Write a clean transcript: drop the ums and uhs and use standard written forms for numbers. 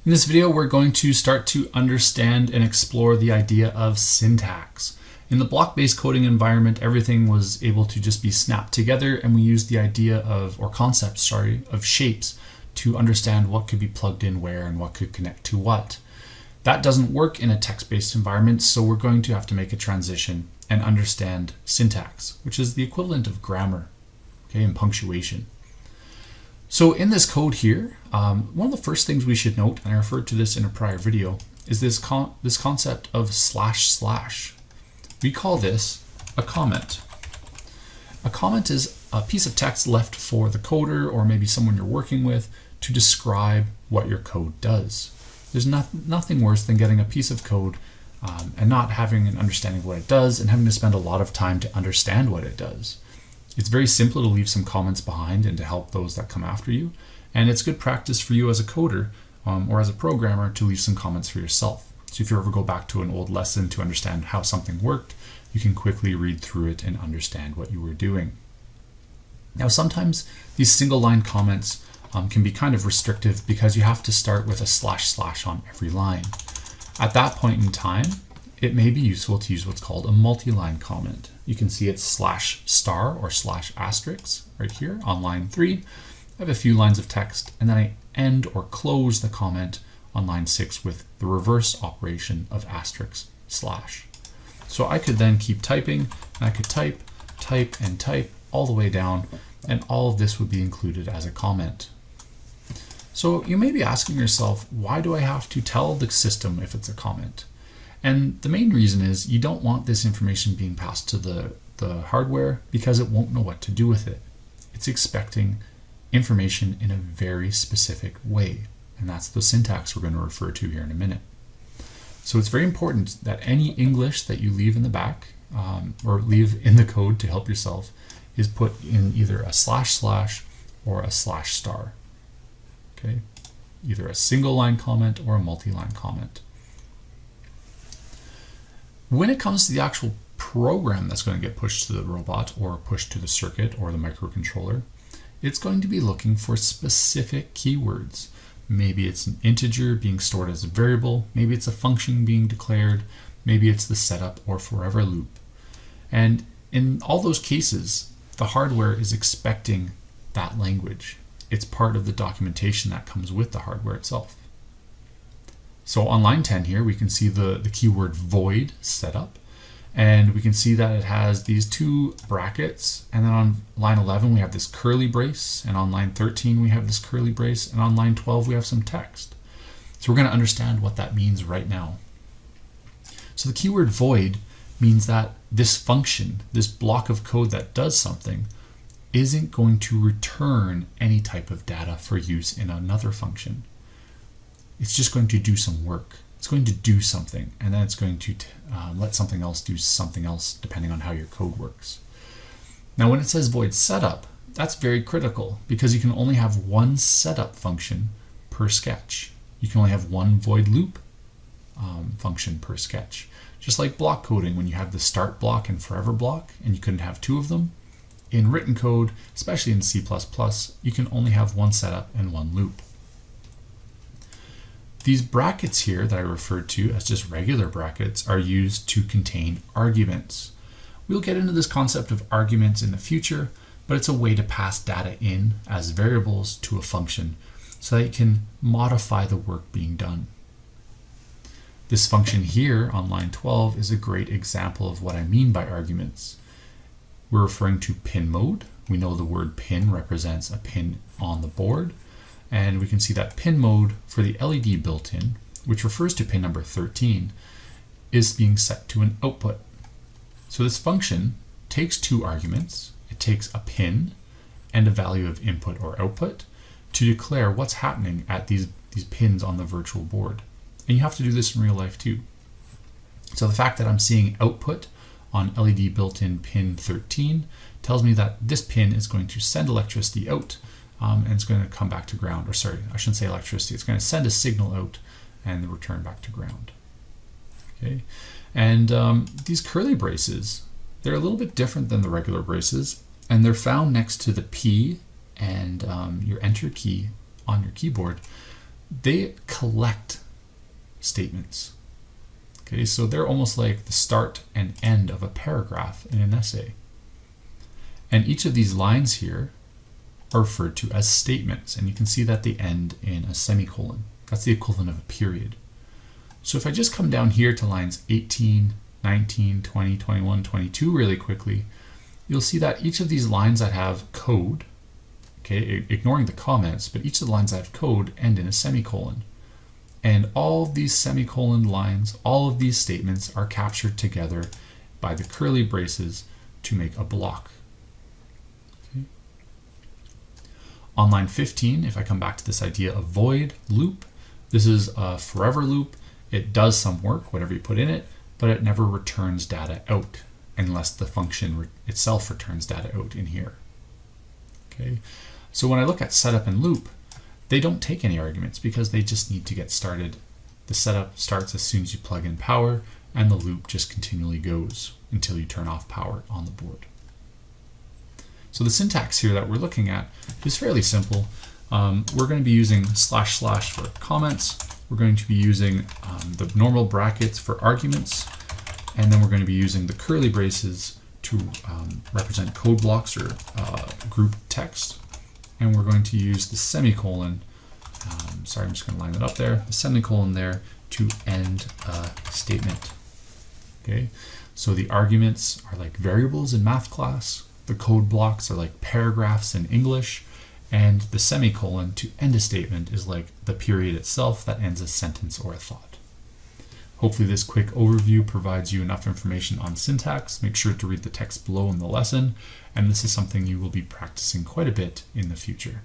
In this video, we're going to start to understand and explore the idea of syntax. In the block-based coding environment, everything was able to just be snapped together, and we used the idea of, or concepts, sorry, of shapes to understand what could be plugged in where and what could connect to what. That doesn't work in a text-based environment, so we're going to have to make a transition and understand syntax, which is the equivalent of grammar, okay, and punctuation. So in this code here, one of the first things we should note, and I referred to this in a prior video, is this concept of //. We call this a comment. A comment is a piece of text left for the coder or maybe someone you're working with to describe what your code does. There's nothing worse than getting a piece of code and not having an understanding of what it does and having to spend a lot of time to understand what it does. It's very simple to leave some comments behind and to help those that come after you. And it's good practice for you as a coder or as a programmer to leave some comments for yourself. So if you ever go back to an old lesson to understand how something worked, you can quickly read through it and understand what you were doing. Now, sometimes these single line comments can be kind of restrictive because you have to start with a // on every line. At that point in time, it may be useful to use what's called a multi-line comment. You can see it's /* or / right here on line 3. I have a few lines of text, and then I end or close the comment on line 6 with the reverse operation of */. So I could then keep typing, and I could type, and type all the way down, and all of this would be included as a comment. So you may be asking yourself, why do I have to tell the system if it's a comment? And the main reason is you don't want this information being passed to the hardware because it won't know what to do with it. It's expecting information in a very specific way, and that's the syntax we're going to refer to here in a minute. So it's very important that any English that you leave in the back or leave in the code to help yourself is put in either a // or a /*. Okay, either a single line comment or a multi-line comment. When it comes to the actual program that's going to get pushed to the robot or pushed to the circuit or the microcontroller, it's going to be looking for specific keywords. Maybe it's an integer being stored as a variable, maybe it's a function being declared, maybe it's the setup or forever loop. And in all those cases, the hardware is expecting that language. It's part of the documentation that comes with the hardware itself. So on line 10 here, we can see the keyword void setup, and we can see that it has these two brackets, and then on line 11 we have this curly brace, and on line 13 we have this curly brace, and on line 12 we have some text. So we're going to understand what that means right now. So the keyword void means that this function, this block of code that does something, isn't going to return any type of data for use in another function. It's just going to do some work. It's going to do something, and then it's going to let something else do something else depending on how your code works. Now, when it says void setup, that's very critical because you can only have one setup function per sketch. You can only have one void loop function per sketch. Just like block coding, when you have the start block and forever block, and you couldn't have two of them. In written code, especially in C++, you can only have one setup and one loop. These brackets here that I referred to as just regular brackets are used to contain arguments. We'll get into this concept of arguments in the future, but it's a way to pass data in as variables to a function so that it can modify the work being done. This function here on line 12 is a great example of what I mean by arguments. We're referring to pin mode. We know the word pin represents a pin on the board. And we can see that pin mode for the LED built in, which refers to pin number 13, is being set to an output. So this function takes two arguments. It takes a pin and a value of input or output to declare what's happening at these pins on the virtual board. And you have to do this in real life too. So the fact that I'm seeing output on LED built-in pin 13 tells me that this pin is going to send electricity out and it's going to come back to ground, or sorry, I shouldn't say electricity. It's going to send a signal out and return back to ground. Okay, and these curly braces, they're a little bit different than the regular braces, and they're found next to the P and your enter key on your keyboard. they collect statements. Okay, so they're almost like the start and end of a paragraph in an essay. And each of these lines here are referred to as statements, and you can see that they end in a semicolon. That's the equivalent of a period. So if I just come down here to lines 18, 19, 20, 21, 22 really quickly, you'll see that each of these lines that have code, okay, ignoring the comments, but each of the lines that have code end in a semicolon. And all of these semicolon lines, all of these statements are captured together by the curly braces to make a block. Okay. On line 15, if I come back to this idea of void loop, this is a forever loop. It does some work, whatever you put in it, but it never returns data out unless the function itself returns data out in here. Okay. So when I look at setup and loop, they don't take any arguments because they just need to get started. The setup starts as soon as you plug in power, and the loop just continually goes until you turn off power on the board. So the syntax here that we're looking at is fairly simple. We're going to be using / for comments. We're going to be using the normal brackets for arguments, and then we're going to be using the curly braces to represent code blocks or group text. And we're going to use the semicolon, sorry, I'm just going to line it up there, the semicolon there to end a statement. Okay, so the arguments are like variables in math class, the code blocks are like paragraphs in English, and the semicolon to end a statement is like the period itself that ends a sentence or a thought. Hopefully this quick overview provides you enough information on syntax. Make sure to read the text below in the lesson, and this is something you will be practicing quite a bit in the future.